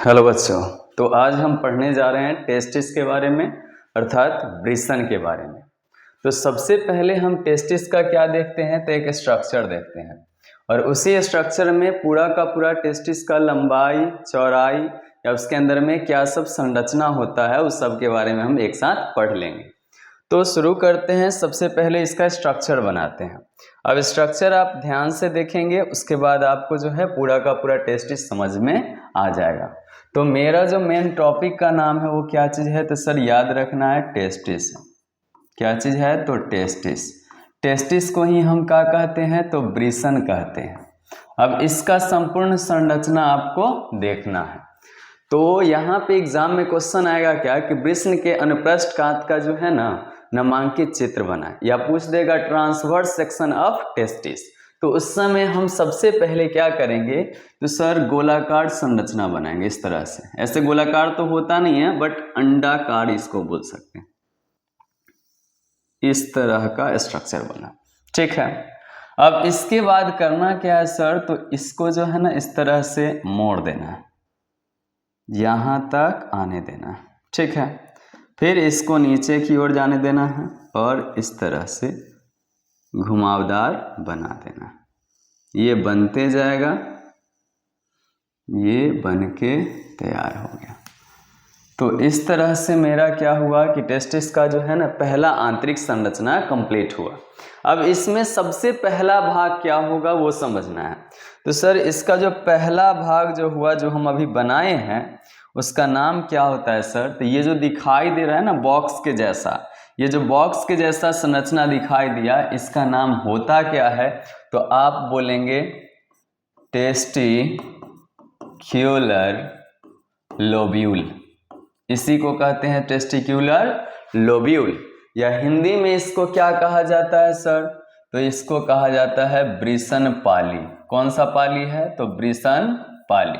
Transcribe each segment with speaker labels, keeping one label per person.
Speaker 1: Hello बच्चों, तो आज हम पढ़ने जा रहे हैं टेस्टिस के बारे में, अर्थात वृषण के बारे में। तो सबसे पहले हम टेस्टिस का क्या देखते हैं, तो एक स्ट्रक्चर देखते हैं और उसी स्ट्रक्चर में पूरा का पूरा टेस्टिस का लंबाई, चौड़ाई या उसके अंदर में क्या सब संरचना होता है उस सब के बारे में हम एक साथ पढ़ लेंगे। तो शुरू करते हैं। सबसे पहले इसका स्ट्रक्चर बनाते हैं। अब स्ट्रक्चर आप ध्यान से देखेंगे, उसके बाद आपको जो है पूरा का पूरा टेस्टिस समझ में आ जाएगा। तो मेरा जो मेन टॉपिक का नाम है वो क्या चीज़ है, तो सर याद रखना है टेस्टिस। क्या चीज़ है, तो टेस्टिस। टेस्टिस को ही हम क्या कहते हैं, तो वृषण कहते हैं। अब इसका संपूर्ण संरचना आपको देखना है। तो यहाँ पे एग्जाम में क्वेश्चन आएगा क्या कि वृषण के अनुप्रस्थ कांत का जो है ना नामांकित चित्र बनाए, या पूछ देगा ट्रांसवर्स सेक्शन ऑफ टेस्टिस। तो उस समय हम सबसे पहले क्या करेंगे, तो सर गोलाकार संरचना बनाएंगे इस तरह से। ऐसे गोलाकार तो होता नहीं है, बट अंडाकार इसको बोल सकते हैं। इस तरह का स्ट्रक्चर बना, ठीक है। अब इसके बाद करना क्या है सर, तो इसको जो है ना इस तरह से मोड़ देना है, यहां तक आने देना है, ठीक है। फिर इसको नीचे की ओर जाने देना है और इस तरह से घुमावदार बना देना। ये बनते जाएगा, ये बन के तैयार हो गया। तो इस तरह से मेरा क्या हुआ कि टेस्टिस का जो है ना पहला आंतरिक संरचना कंप्लीट हुआ। अब इसमें सबसे पहला भाग क्या होगा वो समझना है। तो सर इसका जो पहला भाग जो हुआ, जो हम अभी बनाए हैं, उसका नाम क्या होता है सर, तो ये जो दिखाई दे रहा है ना बॉक्स के जैसा, ये जो बॉक्स के जैसा संरचना दिखाई दिया, इसका नाम होता क्या है, तो आप बोलेंगे टेस्टिक्यूलर लोब्यूल। इसी को कहते हैं टेस्टिक्यूलर लोब्यूल, या हिंदी में इसको क्या कहा जाता है सर, तो इसको कहा जाता है वृषण पाली। कौन सा पाली है, तो वृषण पाली।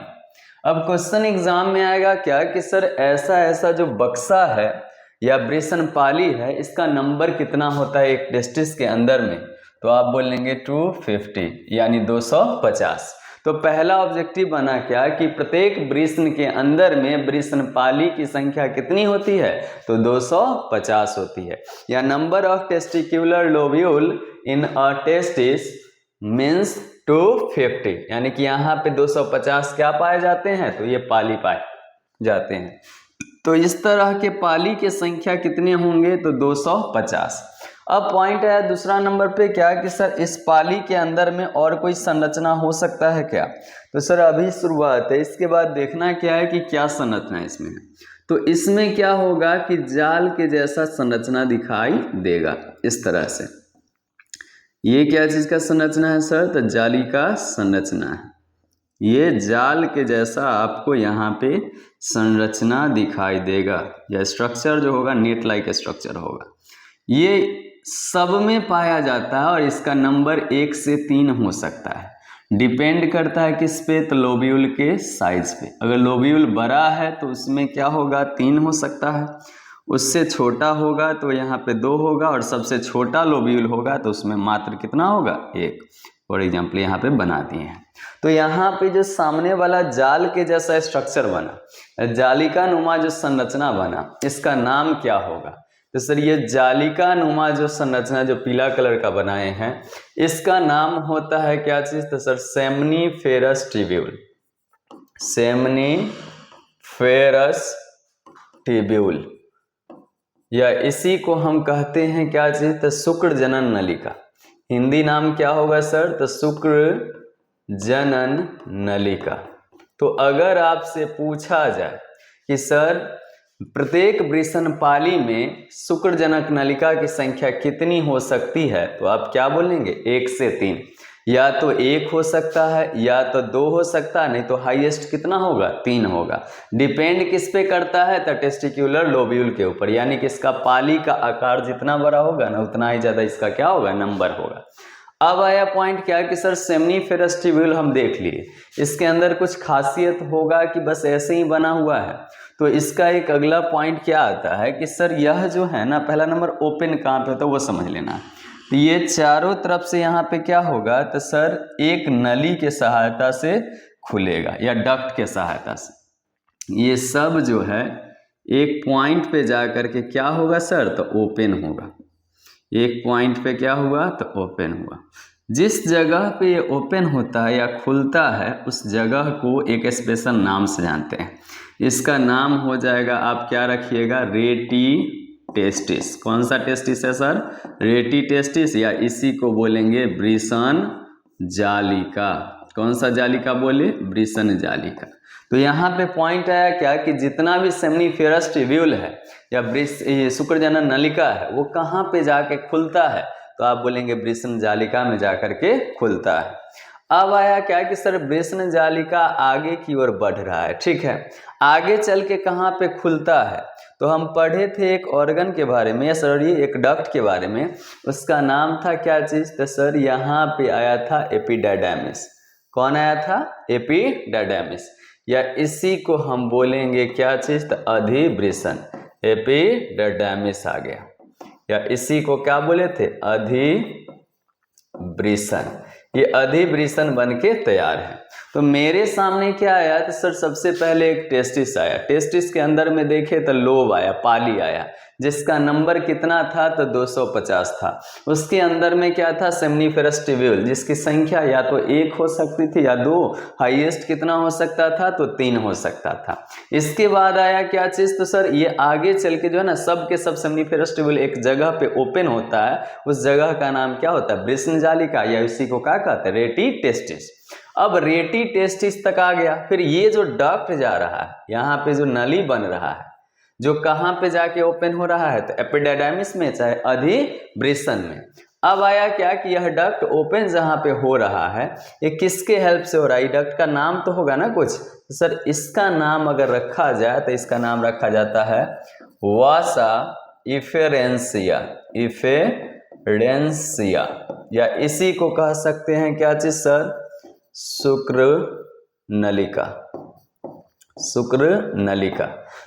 Speaker 1: अब क्वेश्चन एग्जाम में आएगा क्या कि सर ऐसा ऐसा जो बक्सा है या वृषण पाली है, इसका नंबर कितना होता है एक टेस्टिस के अंदर में, तो आप बोलेंगे 250 यानी 250। तो पहला ऑब्जेक्टिव बना क्या कि प्रत्येक वृषण के अंदर में वृषण पाली की संख्या कितनी होती है, तो 250 होती है, या number of testicular lobule in a testis means 250, यानी कि यहाँ पे 250 क्या पाए जाते हैं, तो ये पाली पाए जाते हैं। तो इस तरह के पाली की संख्या कितने होंगे, तो 250। अब पॉइंट है दूसरा नंबर पे क्या कि सर इस पाली के अंदर में और कोई संरचना हो सकता है क्या, तो सर अभी शुरुआत है, इसके बाद देखना क्या है कि क्या संरचना इसमें है। तो इसमें क्या होगा कि जाल के जैसा संरचना दिखाई देगा इस तरह से। ये क्या चीज का संरचना है सर, तो जाली का संरचना है। ये जाल के जैसा आपको यहाँ पे संरचना दिखाई देगा, या स्ट्रक्चर जो होगा नेट लाइक स्ट्रक्चर होगा। ये सब में पाया जाता है और इसका नंबर 1 से 3 हो सकता है। डिपेंड करता है किस पे, तो लोब्यूल के साइज पे। अगर लोब्यूल बड़ा है तो उसमें क्या होगा, 3 हो सकता है। उससे छोटा होगा तो यहाँ पे 2 होगा, और सबसे छोटा लोब्यूल होगा तो उसमें मात्र कितना होगा, 1। फॉर एग्जाम्पल यहाँ पे बना दिए हैं। तो यहाँ पे जो सामने वाला जाल के जैसा स्ट्रक्चर बना, जालिका नुमा जो संरचना बना, इसका नाम क्या होगा, तो सर ये जालिका नुमा जो संरचना जो पीला कलर का बनाए हैं, इसका नाम होता है क्या चीज, तो sir seminiferous tubule. Seminiferous tubule, या इसी को हम कहते हैं क्या चीज, तो शुक्र जनन नलिका। हिंदी नाम क्या होगा सर, तो शुक्र जनन नलिका। तो अगर आपसे पूछा जाए कि सर प्रत्येक वृषण पाली में शुक्रजनक नलिका की संख्या कितनी हो सकती है, तो आप क्या बोलेंगे, 1 से 3। या तो 1 हो सकता है, या तो 2 हो सकता है, नहीं तो हाईएस्ट कितना होगा, 3 होगा। डिपेंड किस पे करता है, तो टेस्टिक्यूलर लोब्यूल के ऊपर, यानी कि इसका पाली का आकार जितना बड़ा होगा ना उतना ही ज्यादा इसका क्या होगा, नंबर होगा। अब आया पॉइंट क्या कि सर सेमनीफेरस ट्यूब्यूल हम देख लिए, इसके अंदर कुछ खासियत होगा कि बस ऐसे ही बना हुआ है। तो इसका एक अगला पॉइंट क्या आता है कि सर यह जो है ना, पहला नंबर ओपन कहाँ पे होता है वो समझ लेना। तो ये चारों तरफ से यहाँ पे क्या होगा, तो सर एक नली के सहायता से खुलेगा या डक्ट के सहायता से। ये सब जो है एक पॉइंट पे जा कर के क्या होगा सर, तो ओपन होगा। एक पॉइंट पे क्या हुआ, तो ओपन हुआ। जिस जगह पे ये ओपन होता है या खुलता है उस जगह को एक स्पेशल नाम से जानते हैं। इसका नाम हो जाएगा, आप क्या रखिएगा, रेटी टेस्टिस। कौन सा टेस्टिस है सर, रेटी टेस्टिस, या इसी को बोलेंगे ब्रिसन जालिका। कौन सा जालिका बोले, ब्रिसन जालिका। तो यहाँ पे पॉइंट आया क्या कि जितना भी सेमनीफेरस ट्यूब्यूल है या शुक्रजनन नलिका है वो कहाँ पे जाके खुलता है, तो आप बोलेंगे ब्रिसन जालिका में जाकर के खुलता है। अब आया क्या कि सर ब्रिसन जालिका आगे की ओर बढ़ रहा है, ठीक है, आगे चल के कहाँ पे खुलता है, तो हम पढ़े थे एक ऑर्गन के बारे में, या सर ये एक डक्ट के बारे में, उसका नाम था क्या चीज, तो सर यहाँ पे आया था एपिडायडामिस। कौन आया था, एपिडायडामिस, या इसी को हम बोलेंगे क्या चीज, तो अधिब्रिसन, एपिडायडामिस आ गया, या इसी को क्या बोले थे, अधिब्रिसन। ये अधिब्रिसन बन के तैयार है। तो मेरे सामने क्या आया, तो सर सबसे पहले एक टेस्टिस आया, टेस्टिस के अंदर में देखे तो लोब आया, पाली आया, जिसका नंबर कितना था, तो 250 था। उसके अंदर में क्या था, सेमनीफेरस ट्यूब्यूल, जिसकी संख्या या तो 1 हो सकती थी या 2, हाईएस्ट कितना हो सकता था, तो 3 हो सकता था। इसके बाद आया क्या चीज, तो सर ये आगे चल के जो है ना सब के सब सेमनीफेरस ट्यूब्यूल एक जगह पे ओपन होता है, उस जगह का नाम क्या होता है, ब्रिसन जालिका, या इसी को क्या कहते हैं, रेटी टेस्टिस। अब रेटी टेस्टिस तक आ गया, फिर ये जो डक्ट जा रहा है, यहाँ पे जो नली बन रहा है, जो कहाँ पे जाके ओपन हो रहा है, तो एपिडायडामिस में चाहे अधिब्रिसन में। अब आया क्या कि यह डक्ट ओपन जहाँ पे हो रहा है ये किसके हेल्प से हो रहा है, डक्ट का नाम तो होगा ना कुछ, तो सर इसका नाम अगर रखा जाए तो इसका नाम रखा जाता है वासा इफेरेंसिया, इफेरेंसिया, या इसी को कह सकते हैं क्या चीज सर, शुक्र नलिका, शुक्र नलिका।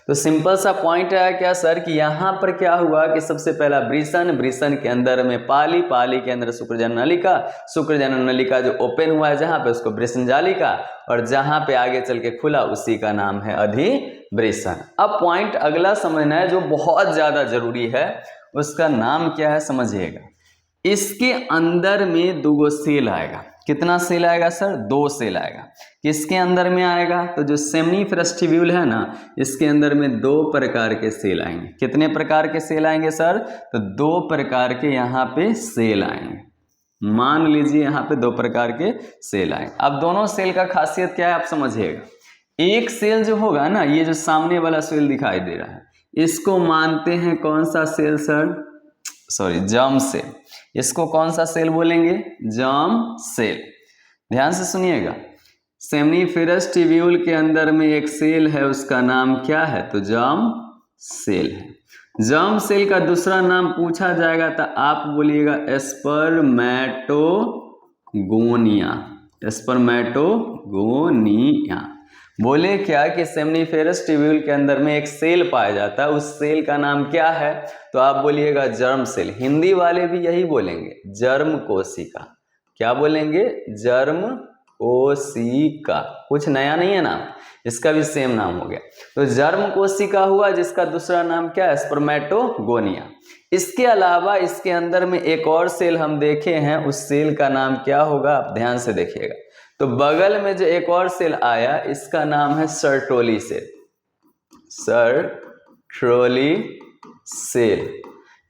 Speaker 1: तो सिंपल सा पॉइंट है क्या सर कि यहाँ पर क्या हुआ कि सबसे पहला ब्रिसन, ब्रिसन के अंदर में पाली, पाली के अंदर शुक्रजनन नलिका, शुक्रजनन नलिका जो ओपन हुआ है जहाँ पे उसको ब्रिसन जालिका, और जहाँ पे आगे चल के खुला उसी का नाम है अधिब्रिसन। अब पॉइंट अगला समझना है जो बहुत ज्यादा जरूरी है, उसका नाम क्या है समझिएगा। इसके अंदर में 2 सेल आएगा, कितना सेल आएगा सर, 2 सेल आएगा। किसके अंदर में आएगा, तो जो सेमनीफेरस ट्यूब्यूल है ना इसके अंदर में 2 प्रकार के सेल आएंगे। कितने प्रकार के सेल आएंगे सर, तो 2 प्रकार के यहाँ पे सेल आएंगे। मान लीजिए यहाँ पे 2 प्रकार के सेल आएंगे। अब दोनों सेल का खासियत क्या है आप समझिएगा। एक सेल जो होगा ना, ये जो सामने वाला सेल दिखाई दे रहा है, इसको मानते हैं कौन सा cell sir, sorry germ cell. इसको कौन सा सेल बोलेंगे, जर्म सेल। ध्यान से सुनिएगा, सेमनीफेरस ट्यूब्यूल के अंदर में एक सेल है, उसका नाम क्या है, तो जर्म सेल है। जर्म सेल का दूसरा नाम पूछा जाएगा तो आप बोलिएगा स्पर्मेटोगोनिया, स्पर्मेटोगोनिया। बोले क्या कि सेमनीफेरस ट्यूब्यूल के अंदर में एक सेल पाया जाता है, उस सेल का नाम क्या है, तो आप बोलिएगा जर्म सेल। हिंदी वाले भी यही बोलेंगे, जर्म कोशिका। क्या बोलेंगे, जर्म कोशिका। कुछ नया नहीं है नाम, इसका भी सेम नाम हो गया। तो जर्म कोशिका हुआ, जिसका दूसरा नाम क्या है, स्पर्मेटोगोनिया। इसके अलावा इसके अंदर में एक और सेल हम देखे हैं, उस सेल का नाम क्या होगा, आप ध्यान से देखिएगा। तो बगल में जो एक और सेल आया, इसका नाम है सर्टोली सेल, सर्टोली सेल,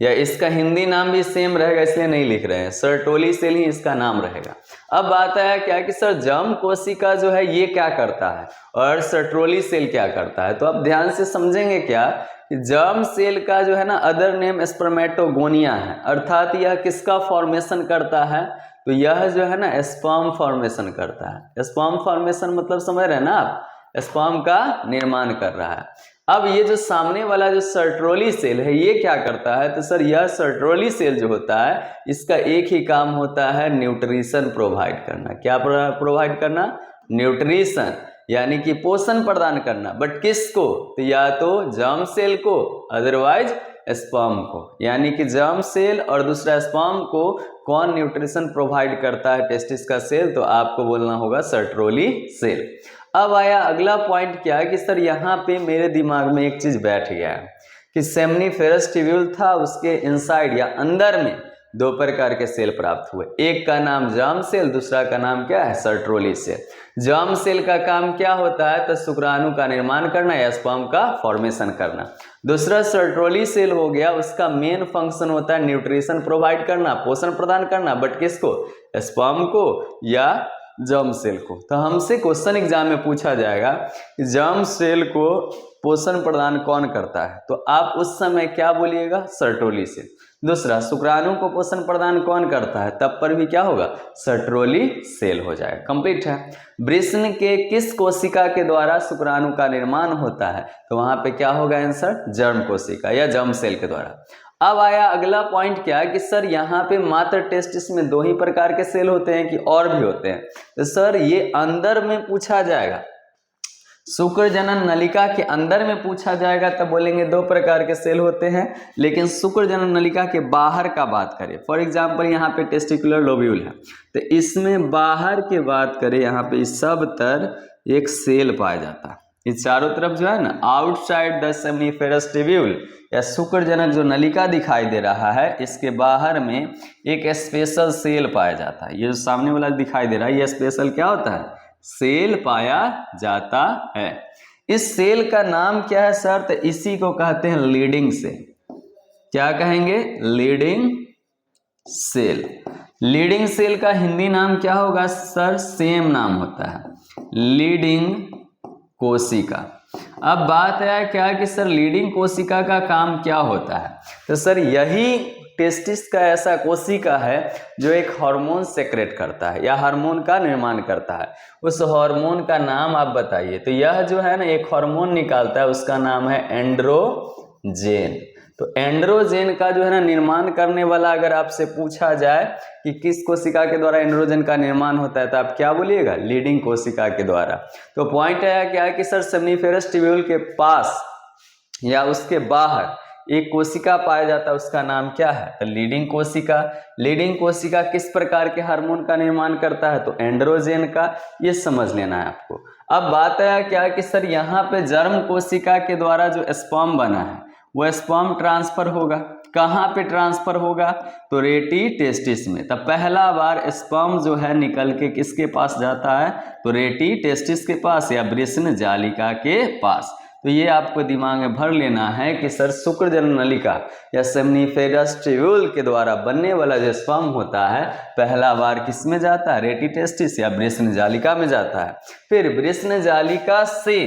Speaker 1: या इसका हिंदी नाम भी सेम रहेगा इसलिए नहीं लिख रहे हैं, सर्टोली सेल ही इसका नाम रहेगा। अब बात आया क्या कि सर जर्म कोशिका जो है ये क्या करता है और सर्टोली सेल क्या करता है, तो आप ध्यान से समझेंगे क्या कि जर्म सेल का जो है ना अदर नेम स्पर्मेटोगोनिया है, अर्थात यह किसका फॉर्मेशन करता है, तो यह जो है ना स्पर्म फॉर्मेशन करता है। स्पर्म फॉर्मेशन मतलब समझ रहे हैं ना आप, स्पर्म का निर्माण कर रहा है। अब ये जो सामने वाला जो सर्टोली सेल है ये क्या करता है, तो सर यह सर्टोली सेल जो होता है इसका एक ही काम होता है, न्यूट्रिशन प्रोवाइड करना। क्या प्रोवाइड करना, न्यूट्रिशन, यानी कि पोषण प्रदान करना। बट किसको, तो या तो जर्म सेल को, अदरवाइज स्पर्म को। यानी कि जर्म सेल और दूसरा स्पर्म को कौन न्यूट्रिशन प्रोवाइड करता है, टेस्टिस का सेल, तो आपको बोलना होगा सर्टोली सेल। अब आया अगला पॉइंट क्या है कि सर यहाँ पे मेरे दिमाग में एक चीज बैठ गया है कि सेमनीफेरस ट्यूब्यूल था, उसके इनसाइड या अंदर में दो प्रकार के सेल प्राप्त हुए। एक का नाम जर्म सेल, दूसरा का नाम क्या है, सर्ट्रोली सेल। जर्म सेल का काम क्या होता है, तो शुक्राणु का निर्माण करना या स्पर्म का फॉर्मेशन करना। दूसरा सर्ट्रोली सेल हो गया, उसका मेन फंक्शन होता है न्यूट्रिशन प्रोवाइड करना, पोषण प्रदान करना, बट किसको, स्पर्म को या जर्म सेल को। तो हमसे क्वेश्चन एग्जाम में पूछा जाएगा कि जर्म सेल को पोषण प्रदान कौन करता है, तो आप उस समय क्या बोलिएगा, सर्ट्रोली सेल। दूसरा, शुक्राणु को पोषण प्रदान कौन करता है, तब पर भी क्या होगा, सर्ट्रोली सेल हो जाएगा। कंप्लीट है। वृषण के किस कोशिका के द्वारा शुक्राणु का निर्माण होता है, तो वहां पे क्या होगा आंसर, जर्म कोशिका या जर्म सेल के द्वारा। अब आया अगला पॉइंट क्या है कि सर यहाँ पे मात्र टेस्टिस में दो ही प्रकार के सेल होते हैं कि और भी होते हैं, तो सर ये अंदर में पूछा जाएगा, शुक्र जनन नलिका के अंदर में पूछा जाएगा तब बोलेंगे दो प्रकार के सेल होते हैं। लेकिन शुक्र जनन नलिका के बाहर का बात करें, फॉर एग्जांपल यहाँ पे टेस्टिकुलर लोब्यूल है, तो इसमें बाहर की बात करें, यहाँ पे सब तर एक सेल पाया जाता है। इस चारों तरफ जो है ना, आउटसाइड द सेमनीफेरस ट्यूब्यूल या शुक्र जनक जो नलिका दिखाई दे रहा है, इसके बाहर में एक स्पेशल सेल पाया जाता है। ये जो सामने वाला दिखाई दे रहा है, ये स्पेशल क्या होता है, सेल पाया जाता है। इस सेल का नाम क्या है सर, तो इसी को कहते हैं लीडिंग सेल। क्या कहेंगे, लीडिंग सेल। लीडिंग सेल का हिंदी नाम क्या होगा सर, सेम नाम होता है, लीडिंग कोशिका। अब बात है क्या कि सर लीडिंग कोशिका का काम क्या होता है, तो सर यही टेस्टिस का ऐसा कोशिका है जो एक हार्मोन सेक्रेट करता है या हार्मोन का निर्माण करता है। उस हार्मोन का नाम आप बताइए। तो यह जो है ना एक हार्मोन निकालता है, उसका नाम है एंड्रोजेन। तो एंड्रोजेन का जो है ना निर्माण करने वाला अगर आपसे पूछा जाए कि किस कोशिका के द्वारा एंड्रोजेन का निर्माण होता है, तो आप क्या बोलिएगा, लीडिंग कोशिका के द्वारा। तो पॉइंट आया क्या है कि सर सेमनीफेरस ट्यूब्यूल के पास या उसके बाहर एक कोशिका पाया जाता है, उसका नाम क्या है, तो लीडिंग कोशिका। लीडिंग कोशिका किस प्रकार के हार्मोन का निर्माण करता है, तो एंड्रोजेन का, ये समझ लेना है आपको। अब बात आया क्या कि सर यहाँ पे जर्म कोशिका के द्वारा जो स्पर्म बना है वो स्पर्म ट्रांसफर होगा, कहाँ पे ट्रांसफर होगा, तो रेटी टेस्टिस में। तब पहला बार स्पर्म जो है निकल के किसके पास जाता है, तो रेटी टेस्टिस के पास या वृषण जालिका के पास। तो ये आपको दिमाग में भर लेना है कि सर शुक्र जनन नलिका या सेमनीफेरस ट्यूब्यूल के द्वारा बनने वाला जो स्पर्म होता है पहला बार किस में जाता है, रेटी टेस्टिस या वृषण जालिका में जाता है। फिर वृषण जालिका से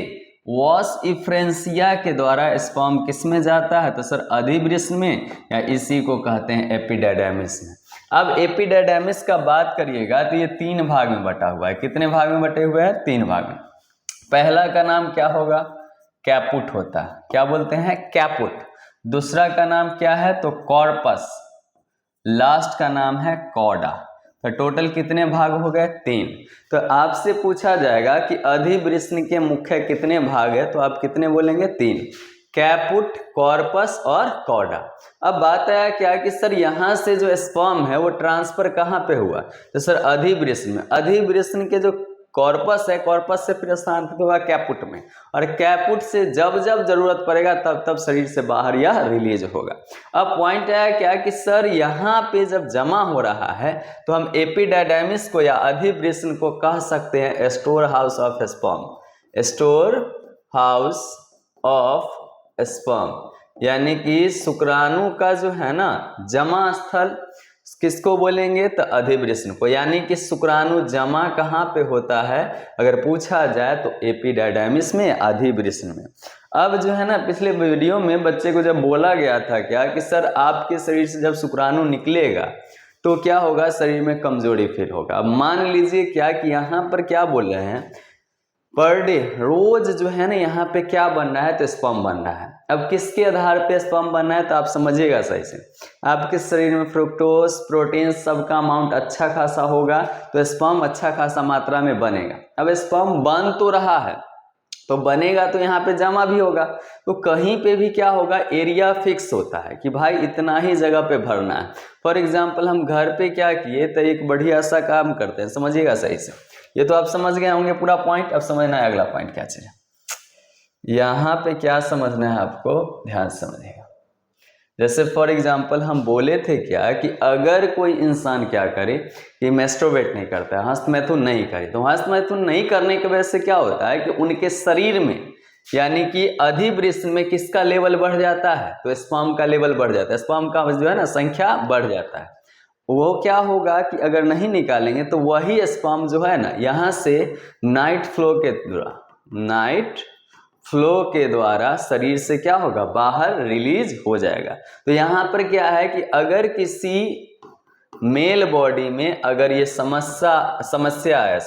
Speaker 1: वॉस इफ्रेंसिया के द्वारा स्पर्म किस में जाता है, तो सर अधिवृषण में या इसी को कहते हैं एपिडाइडमिस में। अब एपिडाइडमिस का बात करिएगा तो ये तीन भाग में बटा हुआ है। कितने भाग में बटे हुए हैं, तीन भाग में। पहला का नाम क्या होगा, कैपुट होता है, क्या बोलते हैं, कैपुट। दूसरा का नाम क्या है, तो कॉर्पस। लास्ट का नाम है कॉडा। तो टोटल कितने भाग हो गए, तीन। तो आपसे पूछा जाएगा कि अधिवृषण के मुख्य कितने भाग है, तो आप कितने बोलेंगे, तीन, कैपुट, कॉर्पस और कॉडा। अब बात आया क्या कि सर यहाँ से जो स्पर्म है वो ट्रांसफर कहाँ पे हुआ, तो सर अधिवृषण में। अधिवृषण के जो कॉर्पस है, कॉर्पस से फिर स्थानांतरित होगा कैपुट में, और कैपुट से जब जब जरूरत पड़ेगा तब तब शरीर से बाहर या रिलीज होगा। अब पॉइंट आया क्या कि सर यहाँ पे जब जमा हो रहा है तो हम एपिडाइडमिस को या अधिवृषण को कह सकते हैं store house of sperm. Store house of sperm यानी कि शुक्राणु का जो है ना जमा स्थल, किसको बोलेंगे, तो अधिवृषण को। यानी कि शुक्राणु जमा कहाँ पे होता है अगर पूछा जाए तो एपिडाइडमिस में, अधिवृषण में। अब जो है ना पिछले वीडियो में बच्चे को जब बोला गया था क्या कि सर आपके शरीर से जब शुक्राणु निकलेगा तो क्या होगा, शरीर में कमजोरी फील होगा। अब मान लीजिए क्या कि यहाँ पर क्या बोल रहे हैं, पर डे रोज जो है ना यहाँ पे क्या बन रहा है, तो स्पर्म बन रहा है। अब किसके आधार पे स्पर्म बन रहा है, तो आप समझिएगा सही से। आपके शरीर में फ्रुक्टोज, प्रोटीन सबका अमाउंट अच्छा खासा होगा तो स्पर्म अच्छा खासा मात्रा में बनेगा। अब स्पर्म बन तो रहा है तो बनेगा तो यहाँ पे जमा भी होगा, तो कहीं पे भी क्या होगा, एरिया फिक्स होता है कि भाई इतना ही जगह पे भरना है। फॉर एग्जाम्पल हम घर पे क्या किए, तो एक बढ़िया सा काम करते हैं, समझिएगा सही से। ये तो आप समझ गए होंगे पूरा पॉइंट। अब समझना है अगला पॉइंट क्या चीज है। यहाँ पे क्या समझना है आपको, ध्यान से समझिएगा। जैसे फॉर एग्जाम्पल हम बोले थे क्या कि अगर कोई इंसान क्या करे कि मैस्टरबेट नहीं करता है, हस्तमैथुन नहीं करे, तो हस्तमैथुन नहीं करने की वजह से क्या होता है कि उनके शरीर में यानी कि अधिवृष्ण में किसका लेवल बढ़ जाता है, तो स्पर्म का लेवल बढ़ जाता है, स्पर्म का जो है ना संख्या बढ़ जाता है। वो क्या होगा कि अगर नहीं निकालेंगे तो वही स्पर्म जो है ना यहाँ से नाइट फ्लो के द्वारा शरीर से क्या होगा, बाहर रिलीज हो जाएगा। तो यहाँ पर क्या है कि अगर किसी मेल बॉडी में अगर ये समस्या है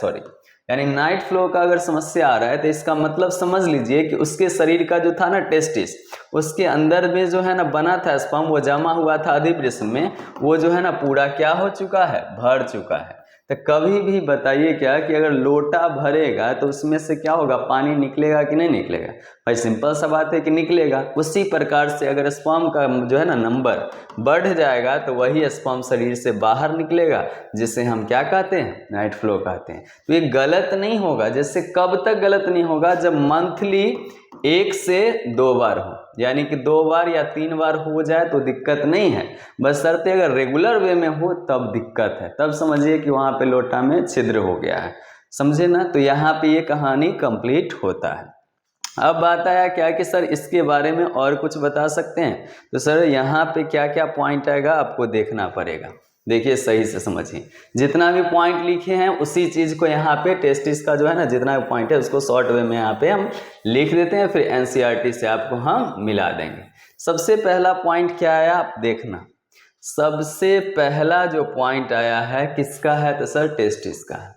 Speaker 1: यानी नाइट फ्लो का अगर समस्या आ रहा है, तो इसका मतलब समझ लीजिए कि उसके शरीर का जो था ना टेस्टिस, उसके अंदर में जो है ना बना था स्पर्म, वो जमा हुआ था अधिवृष्ण में, वो जो है ना पूरा क्या हो चुका है, भर चुका है। तो कभी भी बताइए क्या कि अगर लोटा भरेगा तो उसमें से क्या होगा, पानी निकलेगा कि नहीं निकलेगा? भाई सिंपल सा बात है कि निकलेगा। उसी प्रकार से अगर स्पर्म का जो है ना नंबर बढ़ जाएगा तो वही स्पर्म शरीर से बाहर निकलेगा, जिसे हम क्या कहते हैं, नाइट फ्लो कहते हैं। तो ये गलत नहीं होगा। जैसे कब तक गलत नहीं होगा, जब मंथली 1 से 2 बार हो, यानी कि 2 बार या 3 बार हो जाए तो दिक्कत नहीं है, बशर्ते अगर रेगुलर वे में हो तब दिक्कत है। तब समझिए कि वहाँ पे लोटा में छिद्र हो गया है, समझे ना। तो यहाँ पे ये कहानी कंप्लीट होता है। अब बात आया क्या कि सर इसके बारे में और कुछ बता सकते हैं, तो सर यहाँ पे क्या क्या पॉइंट आएगा आपको देखना पड़ेगा। देखिए सही से समझिए, जितना भी पॉइंट लिखे हैं उसी चीज को यहाँ पे टेस्टिस का जो है ना जितना भी पॉइंट है उसको शॉर्ट वे में यहाँ पे हम लिख देते हैं, फिर एनसीईआरटी से आपको हम मिला देंगे। सबसे पहला पॉइंट क्या आया आप देखना, सबसे पहला जो पॉइंट आया है किसका है, तो सर टेस्टिस का है।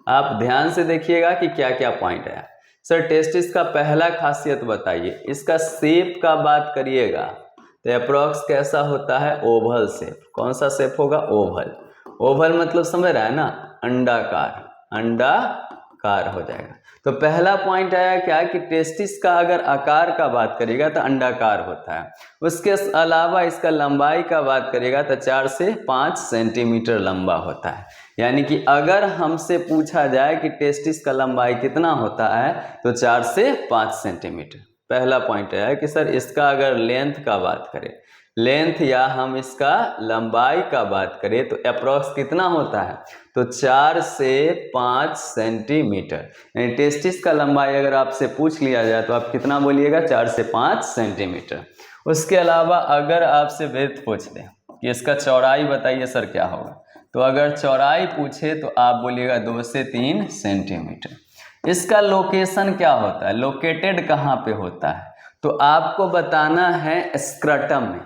Speaker 1: आप ध्यान से देखिएगा कि क्या क्या पॉइंट आया। सर टेस्टिस का पहला खासियत बताइए, इसका शेप का बात करिएगा तो अप्रोक्स कैसा होता है, ओवल शेप। कौन सा शेप होगा, ओवल। ओवल मतलब समझ रहा है ना, अंडाकार, अंडाकार हो जाएगा। तो पहला पॉइंट आया क्या कि टेस्टिस का अगर आकार का बात करिएगा तो अंडाकार होता है। उसके अलावा इसका लंबाई का बात करिएगा तो 4 से 5 सेंटीमीटर लंबा होता है। यानी कि अगर हमसे पूछा जाए कि टेस्टिस का लंबाई कितना होता है तो 4 से 5 सेंटीमीटर। पहला पॉइंट है कि सर इसका अगर लेंथ का बात करें, लेंथ या हम इसका लंबाई का बात करें तो अप्रोक्स कितना होता है, तो 4 से 5 सेंटीमीटर। यानी टेस्टिस का लंबाई अगर आपसे पूछ लिया जाए तो आप कितना बोलिएगा, 4 से 5 सेंटीमीटर। उसके अलावा अगर आपसे ब्रेथ पूछ दें कि इसका चौड़ाई बताइए सर क्या होगा, तो अगर चौड़ाई पूछे तो आप बोलिएगा 2 से 3 सेंटीमीटर। इसका लोकेशन क्या होता है, लोकेटेड कहाँ पे होता है, तो आपको बताना है स्क्रटम में,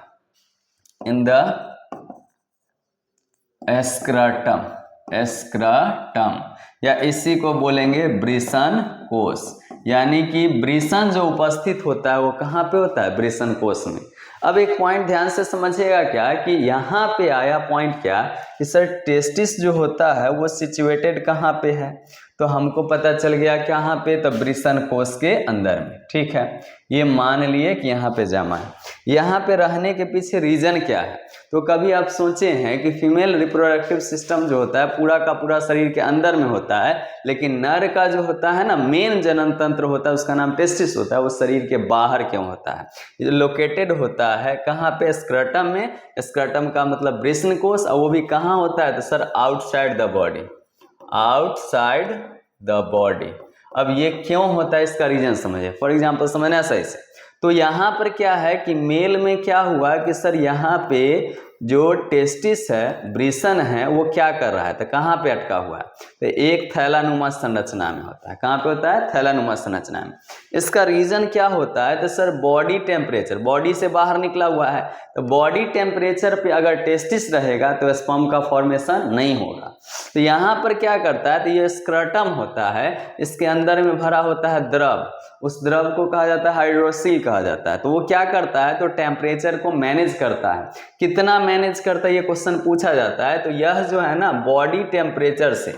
Speaker 1: इन द स्क्रटम, या इसी को बोलेंगे वृषण कोश। यानी कि वृषण जो उपस्थित होता है वो कहाँ पे होता है, वृषण कोश में। अब एक पॉइंट ध्यान से समझिएगा क्या कि यहाँ पे आया पॉइंट क्या कि सर टेस्टिस जो होता है वो सिचुएटेड कहाँ पे है, तो हमको पता चल गया कहाँ पे, तो वृषण कोश के अंदर में। ठीक है, ये मान लिए कि यहाँ पे जमा है। यहाँ पे रहने के पीछे रीजन क्या है, तो कभी आप सोचे हैं कि फीमेल रिप्रोडक्टिव सिस्टम जो होता है पूरा का पूरा शरीर के अंदर में होता है, लेकिन नर का जो होता है ना मेन जनन तंत्र होता है उसका नाम टेस्टिस होता है, वो शरीर के बाहर क्यों होता है, ये लोकेटेड होता है कहाँ पे, स्क्रटम में। स्क्रटम का मतलब वृषण कोश, और वो भी कहाँ होता है, तो sir outside the body, outside the body. अब ये क्यों होता है इसका रीजन समझिए। फॉर एग्जांपल समझना सही से, तो यहाँ पर क्या है कि मेल में क्या हुआ कि सर यहाँ पे जो टेस्टिस है, वृषण है, वो क्या कर रहा है, तो कहाँ पे अटका हुआ है, तो एक थैलानुमा संरचना में होता है। कहाँ पे होता है, थैलानुमा संरचना में। इसका रीजन क्या होता है, तो सर बॉडी टेम्परेचर, बॉडी से बाहर निकला हुआ है, तो बॉडी टेम्परेचर पे अगर टेस्टिस रहेगा तो स्पर्म का फॉर्मेशन नहीं होगा। तो यहाँ पर क्या करता है, तो ये स्क्रटम होता है, इसके अंदर में भरा होता है द्रव, उस द्रव को कहा जाता है हाइड्रोसील कहा जाता है। तो वो क्या करता है, तो टेम्परेचर को मैनेज करता है। कितना मैनेज करता है ये क्वेश्चन पूछा जाता है, तो यह जो है ना बॉडी टेम्परेचर से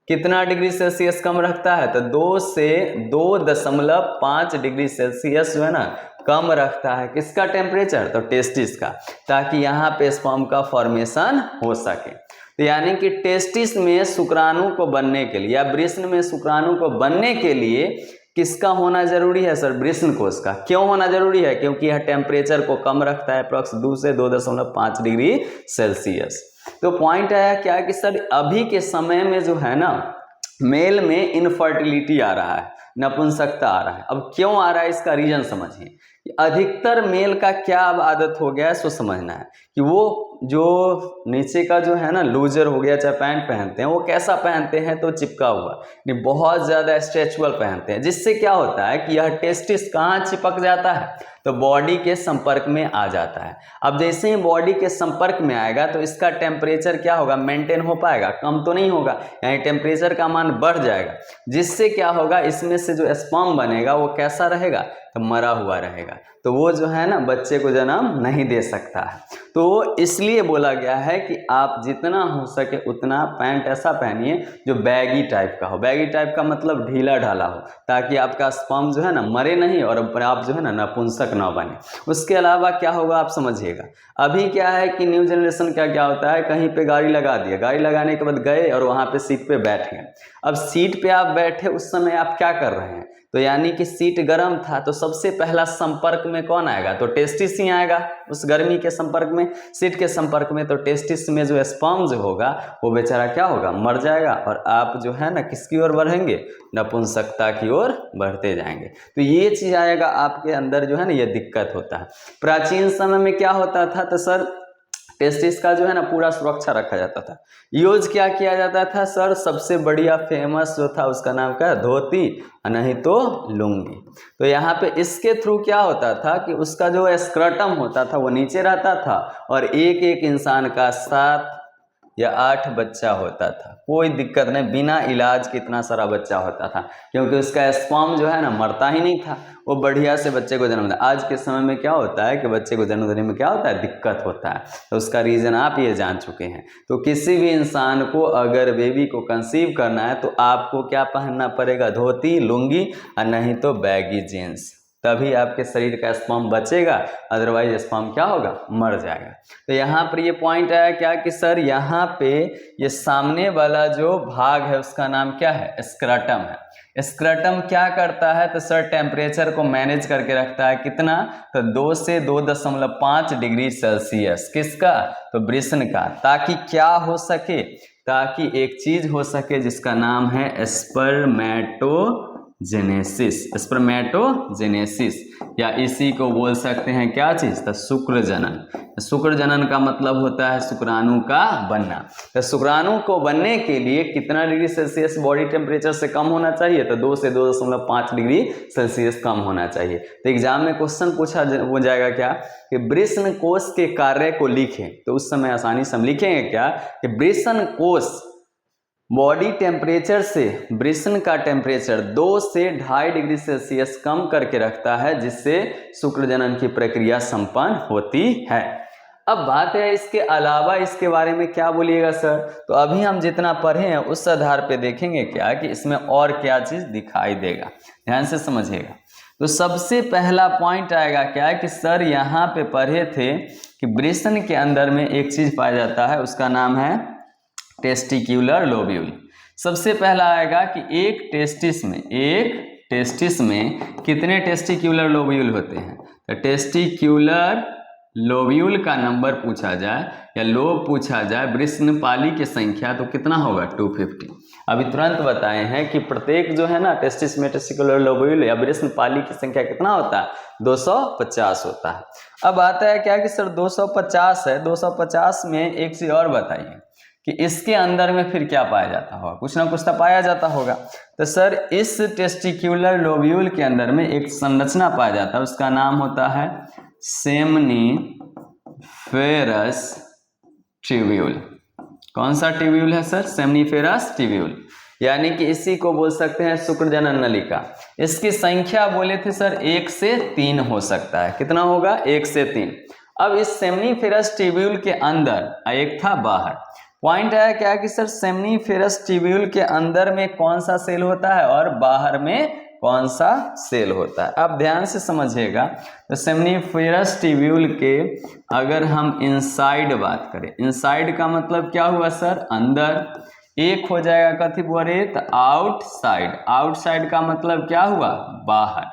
Speaker 1: कितना डिग्री सेल्सियस कम रखता है, तो 2 से 2.5 डिग्री सेल्सियस जो है ना कम रखता है। किसका टेम्परेचर, तो टेस्टिस का, ताकि यहाँ पे स्पर्म का फॉर्मेशन हो सके। तो यानी कि टेस्टिस में शुक्राणु को बनने के लिए या वृषण में शुक्राणु को बनने के लिए किसका होना जरूरी है सर? वृषण कोश का। क्यों होना जरूरी है? क्योंकि यह टेम्परेचर को कम रखता है, अप्रॉक्स 2 से 2.5 डिग्री सेल्सियस। तो पॉइंट आया क्या कि सर अभी के समय में जो है ना मेल में इनफर्टिलिटी आ रहा है, नपुंसकता आ रहा है। अब क्यों आ रहा है इसका रीजन समझिए। अधिकतर मेल का क्या अब आदत हो गया है सो समझना है कि वो जो नीचे का जो है ना लूजर हो गया, चाहे पैंट पहनते हैं वो कैसा पहनते हैं तो चिपका हुआ, नहीं बहुत ज़्यादा स्ट्रेचुअल पहनते हैं, जिससे क्या होता है कि यह टेस्टिस कहाँ चिपक जाता है तो बॉडी के संपर्क में आ जाता है। अब जैसे ही बॉडी के संपर्क में आएगा तो इसका टेम्परेचर क्या होगा? मेंटेन हो पाएगा? कम तो नहीं होगा, यानी टेम्परेचर का मान बढ़ जाएगा, जिससे क्या होगा इसमें से जो स्पर्म बनेगा वो कैसा रहेगा? तो मरा हुआ रहेगा, तो वो जो है ना बच्चे को जन्म नहीं दे सकता है। तो इसलिए बोला गया है कि आप जितना हो सके उतना पैंट ऐसा पहनिए जो बैगी टाइप का हो। बैगी टाइप का मतलब ढीला ढाला हो, ताकि आपका स्पर्म जो है ना मरे नहीं और आप जो है ना नपुंसक ना बने। उसके अलावा क्या होगा आप समझिएगा। अभी क्या है कि न्यू जनरेशन क्या होता है, कहीं पे गाड़ी लगा दिया, गाड़ी लगाने के बाद गए और वहाँ पे सीट पे बैठ गए। अब सीट पे आप बैठे उस समय आप क्या कर रहे हैं? तो यानी कि सीट गर्म था तो सबसे पहला संपर्क में कौन आएगा? तो टेस्टिस ही आएगा उस गर्मी के संपर्क में, सीट के संपर्क में। तो टेस्टिस में जो स्पर्म जो होगा वो बेचारा क्या होगा? मर जाएगा, और आप जो है ना किसकी ओर बढ़ेंगे? नपुंसकता की ओर बढ़ते जाएंगे। तो ये चीज आएगा आपके अंदर जो है ना, ये दिक्कत होता है। प्राचीन समय में क्या होता था तो सर टेस्टिस का जो है ना पूरा सुरक्षा रखा जाता था। यूज क्या किया जाता था सर? सबसे बढ़िया फेमस जो था उसका नाम क्या है? धोती, नहीं तो लुंगी। तो यहाँ पे इसके थ्रू क्या होता था कि उसका जो स्क्रटम होता था वो नीचे रहता था, और एक एक इंसान का 7 या 8 बच्चा होता था। कोई दिक्कत नहीं, बिना इलाज के इतना सारा बच्चा होता था, क्योंकि उसका स्पर्म जो है ना मरता ही नहीं था, वो बढ़िया से बच्चे को जन्म देता। आज के समय में क्या होता है कि बच्चे को जन्म देने में क्या होता है? दिक्कत होता है। तो उसका रीज़न आप ये जान चुके हैं। तो किसी भी इंसान को अगर बेबी को कंसीव करना है तो आपको क्या पहनना पड़ेगा? धोती, लुंगी, और नहीं तो बैगी जीन्स, तभी आपके शरीर का स्पर्म बचेगा, अदरवाइज स्पर्म क्या होगा? मर जाएगा। तो यहाँ पर ये पॉइंट आया क्या कि सर यहाँ पे ये सामने वाला जो भाग है उसका नाम क्या है? स्क्रटम है। स्क्रटम क्या करता है तो सर टेम्परेचर को मैनेज करके रखता है। कितना? तो 2 से 2.5 डिग्री सेल्सियस। किसका? तो वृषण का। ताकि क्या हो सके? ताकि एक चीज हो सके जिसका नाम है स्पर्मेटोजेनेसिस। स्पर्मेटोजेनेसिस, या इसी को बोल सकते हैं क्या चीज? तो शुक्र जनन। शुक्र जनन का मतलब होता है शुक्राणु का बनना। तो शुक्राणु को बनने के लिए कितना डिग्री सेल्सियस बॉडी टेम्परेचर से कम होना चाहिए? तो 2 से 2.5 डिग्री सेल्सियस कम होना चाहिए। तो एग्जाम में क्वेश्चन पूछा हो जाएगा क्या कि वृषण कोश के कार्य को लिखें, तो उस समय आसानी से हम लिखेंगे क्या कि वृषण कोश बॉडी टेम्परेचर से वृषण का टेम्परेचर 2 से 2.5 डिग्री सेल्सियस कम करके रखता है, जिससे शुक्र जनन की प्रक्रिया संपन्न होती है। अब बात है इसके अलावा इसके बारे में क्या बोलिएगा सर? तो अभी हम जितना पढ़े हैं उस आधार पे देखेंगे क्या कि इसमें और क्या चीज दिखाई देगा। ध्यान से समझिएगा। तो सबसे पहला पॉइंट आएगा क्या कि सर यहाँ पे पढ़े थे कि वृषण के अंदर में एक चीज पाया जाता है, उसका नाम है टेस्टिक्यूलर लोब्यूल। सबसे पहला आएगा कि एक टेस्टिस में कितने टेस्टिक्यूलर लोब्यूल होते हैं? तो टेस्टिक्यूलर लोब्यूल का नंबर पूछा जाए या लोब पूछा जाए वृषणपाली की संख्या, तो कितना होगा? 250। अभी तुरंत बताए हैं कि प्रत्येक जो है ना टेस्टिस में टेस्टिक्यूलर लोब्यूल या वृषणपाली की संख्या कितना होता है? 250 होता है। अब आता है क्या कि सर 250 है, 250 में एक चीज और बताइए कि इसके अंदर में फिर क्या पाया जाता होगा? कुछ ना कुछ तो पाया जाता होगा। तो सर इस टेस्टिक्यूलर लोब्यूल के अंदर में एक संरचना पाया जाता है, उसका नाम होता है सेमनीफेरस ट्यूब्यूल। कौन सा ट्यूब्यूल है सर? सेमनीफेरस ट्यूब्यूल, यानी कि इसी को बोल सकते हैं शुक्र जनन नलिका। इसकी संख्या बोले थे सर 1 से 3 हो सकता है। कितना होगा? 1 से 3। अब इस सेमनीफेरस ट्यूब्यूल के अंदर एक था बाहर। पॉइंट आया क्या कि सर सेमनीफेरस ट्यूब्यूल के अंदर में कौन सा सेल होता है और बाहर में कौन सा सेल होता है। अब ध्यान से समझिएगा, तो सेमनीफेरस ट्यूब्यूल के अगर हम इनसाइड बात करें, इनसाइड का मतलब क्या हुआ सर, अंदर। एक हो जाएगा कथी बोले, तो आउटसाइड। आउटसाइड का मतलब क्या हुआ, बाहर।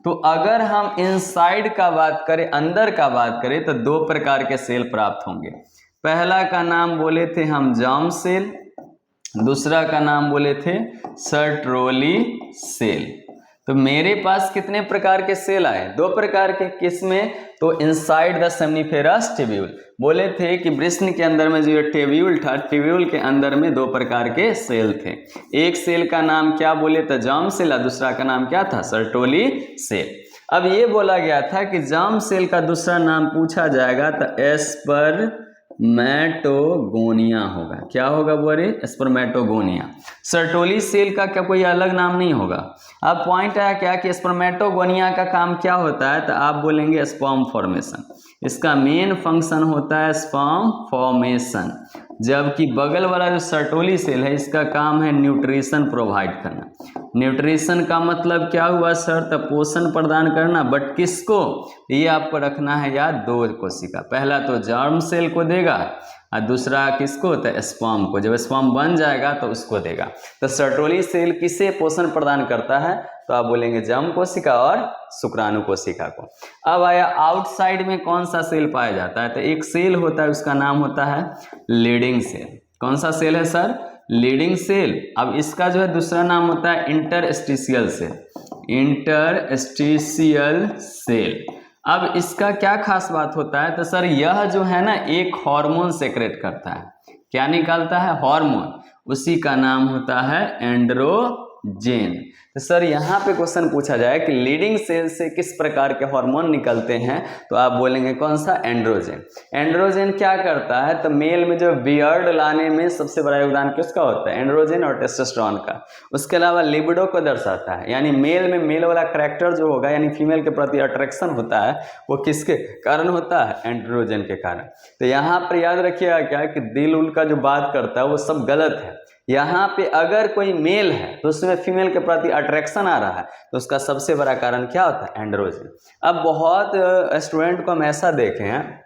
Speaker 1: तो अगर हम इनसाइड का बात करें, अंदर का बात करें, तो दो प्रकार के सेल प्राप्त होंगे। पहला का नाम बोले थे हम जर्म सेल, दूसरा का नाम बोले थे सर्टोली सेल। तो मेरे पास कितने प्रकार के सेल आए, दो प्रकार के। किसमें, तो इनसाइड द सेमनीफेरस ट्यूब्यूल। बोले थे कि वृष्ण के अंदर में जो ट्यूब्यूल था, ट्यूब्यूल के अंदर में दो प्रकार के सेल थे। एक सेल का नाम क्या बोले तो जर्म सेल, और दूसरा का नाम क्या था, सर्टोली सेल। अब ये बोला गया था कि जर्म सेल का दूसरा नाम पूछा जाएगा तो स्पर्मेटोगोनिया होगा। क्या होगा बोले, स्पर्मेटोगोनिया। सर्टोली सेल का क्या कोई अलग नाम नहीं होगा। अब पॉइंट आया क्या कि स्पर्मेटोगोनिया का काम क्या होता है, तो आप बोलेंगे स्पर्म फॉर्मेशन। इसका मेन फंक्शन होता है स्पर्म फॉर्मेशन, जबकि बगल वाला जो सर्टोली सेल है इसका काम है न्यूट्रिशन प्रोवाइड करना। न्यूट्रिशन का मतलब क्या हुआ सर, तो पोषण प्रदान करना, बट किसको, ये आपको रखना है याद, दो कोशिका। पहला तो जर्म सेल को देगा और दूसरा किसको, तो स्पर्म को। जब स्पर्म बन जाएगा तो उसको देगा। तो सर्टोली सेल किसे पोषण प्रदान करता है, तो आप बोलेंगे जर्म कोशिका और शुक्राणु कोशिका को। अब आया आउटसाइड में कौन सा सेल पाया जाता है, तो एक सेल होता है उसका नाम होता है लीडिंग सेल। कौन सा सेल है सर, लीडिंग सेल। अब इसका जो है दूसरा नाम होता है इंटरस्टिशियल सेल, इंटरस्टिशियल सेल। अब इसका क्या खास बात होता है, तो सर यह जो है ना एक हार्मोन सेक्रेट करता है। क्या निकालता है, हार्मोन, उसी का नाम होता है एंड्रोजेन। तो सर यहाँ पे क्वेश्चन पूछा जाए कि लीडिंग सेल से किस प्रकार के हार्मोन निकलते हैं, तो आप बोलेंगे कौन सा, एंड्रोजेन। एंड्रोजेन क्या करता है, तो मेल में जो बियर्ड लाने में सबसे बड़ा योगदान किसका होता है, एंड्रोजेन और टेस्टोस्टेरोन का। उसके अलावा लिबिडो को दर्शाता है, यानी मेल में मेल वाला कैरेक्टर जो होगा, यानी फीमेल के प्रति अट्रैक्शन होता है, वो किसके कारण होता है, एंड्रोजेन के कारण। तो यहाँ पर याद रखिएगा क्या कि दिल उल का जो बात करता है वो सब गलत है। यहाँ पे अगर कोई मेल है तो उसमें फीमेल के प्रति अट्रैक्शन आ रहा है, तो उसका सबसे बड़ा कारण क्या होता है, एंड्रोजन। अब बहुत स्टूडेंट को हम ऐसा देखे हैं,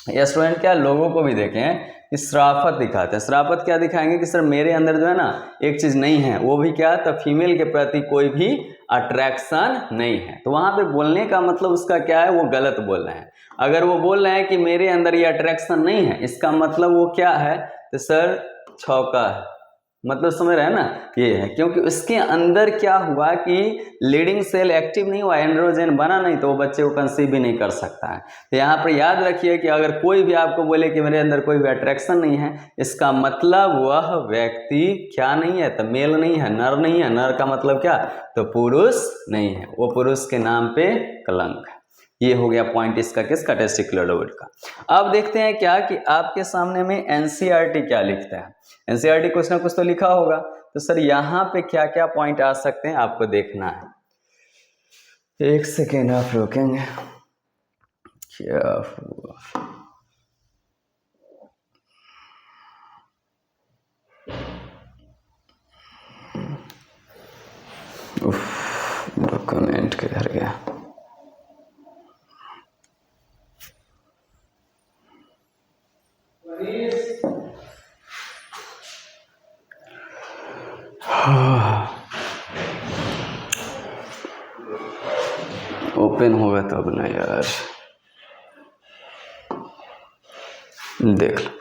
Speaker 1: या स्टूडेंट क्या लोगों को भी देखे हैं कि श्राफत दिखाते हैं। श्राफत क्या दिखाएंगे कि सर मेरे अंदर जो है ना एक चीज नहीं है, वो भी क्या, तो फीमेल के प्रति कोई भी अट्रैक्शन नहीं है। तो वहां पे बोलने का मतलब उसका क्या है, वो गलत बोल रहे हैं। अगर वो बोल रहे हैं कि मेरे अंदर ये अट्रैक्शन नहीं है, इसका मतलब वो क्या है, तो सर छौका है, मतलब समझ रहे हैं ना, ये है। क्योंकि उसके अंदर क्या हुआ कि लीडिंग सेल एक्टिव नहीं हुआ, एंड्रोजन बना नहीं, तो वो बच्चे को कंसीव भी नहीं कर सकता है। तो यहाँ पर याद रखिए कि अगर कोई भी आपको बोले कि मेरे अंदर कोई भी अट्रैक्शन नहीं है, इसका मतलब वह व्यक्ति क्या नहीं है, तो मेल नहीं है, नर नहीं है। नर का मतलब क्या, तो पुरुष नहीं है, वो पुरुष के नाम पे कलंक है। ये हो गया पॉइंट इसका, किसका, टेस्टिकुलर लोब का। अब देखते हैं क्या कि आपके सामने में एनसीईआरटी क्या लिखता है। एनसीईआरटी कुछ ना कुछ तो लिखा होगा, तो सर यहाँ पे क्या क्या पॉइंट आ सकते हैं आपको देखना है। एक सेकेंड आप रोकेंगे, क्या हुआ, डॉक्यूमेंट किधर गया, ओपन होगा तब ना यार, देख लो।